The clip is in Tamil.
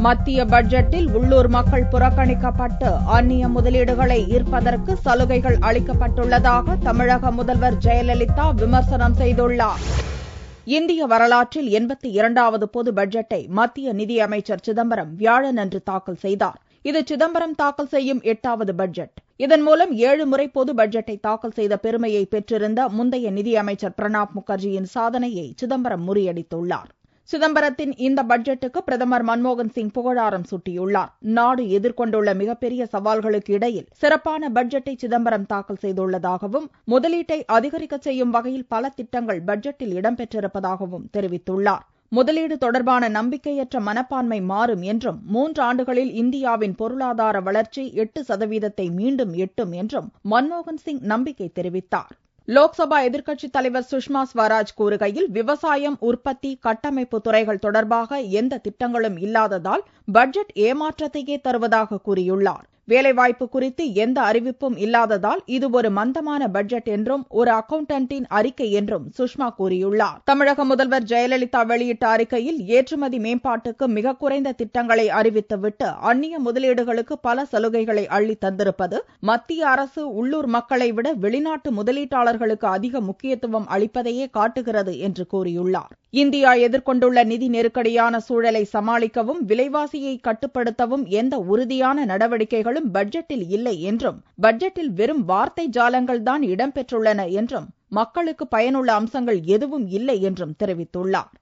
மத்திய பட்ஜெட்டில் உள்ளூர் மக்கள் புறக்கணிக்கப்பட்டு அந்நிய முதலீடுகளை ஈர்ப்பதற்கு சலுகைகள் அளிக்கப்பட்டுள்ளதாக தமிழக முதல்வர் ஜெயலலிதா விமர்சனம் செய்துள்ளார். இந்திய வரலாற்றில் 82வது பொது பட்ஜெட்டை மத்திய நிதியமைச்சர் சிதம்பரம் வியாழனன்று தாக்கல் செய்தார். இது சிதம்பரம் தாக்கல் செய்யும் 8வது பட்ஜெட். இதன் மூலம் 7 முறை பொது பட்ஜெட்டை தாக்கல் செய்த பெருமையை பெற்றிருந்த முந்தைய நிதியமைச்சர் பிரணாப் முகர்ஜியின் சாதனையை சிதம்பரம் முறியடித்துள்ளார். சிதம்பரத்தின் இந்த பட்ஜெட்டுக்கு பிரதமர் மன்மோகன் சிங் புகழாரம் சூட்டியுள்ளார். நாடு எதிர்கொண்டுள்ள மிகப்பெரிய சவால்களுக்கு இடையில் சிறப்பான பட்ஜெட்டை சிதம்பரம் தாக்கல் செய்துள்ளதாகவும் முதலீட்டை அதிகரிக்க செய்யும் வகையில் பல திட்டங்கள் பட்ஜெட்டில் இடம்பெற்றிருப்பதாகவும் தெரிவித்துள்ளார். முதலீடு தொடர்பான நம்பிக்கையற்ற மனப்பான்மை மாறும் என்றும் 3 ஆண்டுகளில் இந்தியாவின் பொருளாதார வளர்ச்சி 8% மீண்டும் எட்டும் என்றும் மன்மோகன் சிங் நம்பிக்கை தெரிவித்தார். லோக்சபா எதிர்க்கட்சித் தலைவர் சுஷ்மா ஸ்வராஜ் கூறுகையில், விவசாயம், உற்பத்தி, கட்டமைப்பு துறைகள் தொடர்பாக எந்த திட்டங்களும் இல்லாததால் பட்ஜெட் ஏமாற்றத்தையே தருவதாக கூறியுள்ளார். வேலைவாய்ப்பு குறித்து எந்த அறிவிப்பும் இல்லாததால் இது ஒரு மந்தமான பட்ஜெட் என்றும் ஒரு அக்கவுண்டன்டின் அறிக்கை என்றும் சுஷ்மா கூறியுள்ளார். தமிழக முதல்வர் ஜெயலலிதா வெளியிட்ட அறிக்கையில் ஏற்றுமதி மேம்பாட்டுக்கு மிக குறைந்த திட்டங்களை அறிவித்துவிட்டு அந்நிய முதலீடுகளுக்கு பல சலுகைகளை அள்ளித் தந்திருப்பது மத்திய அரசு உள்ளூர் மக்களை விட வெளிநாட்டு முதலீட்டாளர்களுக்கு அதிக முக்கியத்துவம் அளிப்பதையே காட்டுகிறது என்று கூறியுள்ளார். இந்தியா எதிர்கொண்டுள்ள நிதி நெருக்கடியான சூழலை சமாளிக்கவும் விலைவாசியை கட்டுப்படுத்தவும் எந்த உறுதியான நடவடிக்கைகளும் பட்ஜெட்டில் இல்லை என்றும் பட்ஜெட்டில் வெறும் வார்த்தை ஜாலங்கள்தான் இடம்பெற்றுள்ளன என்றும் மக்களுக்கு பயனுள்ள அம்சங்கள் எதுவும் இல்லை என்றும் தெரிவித்துள்ளார்.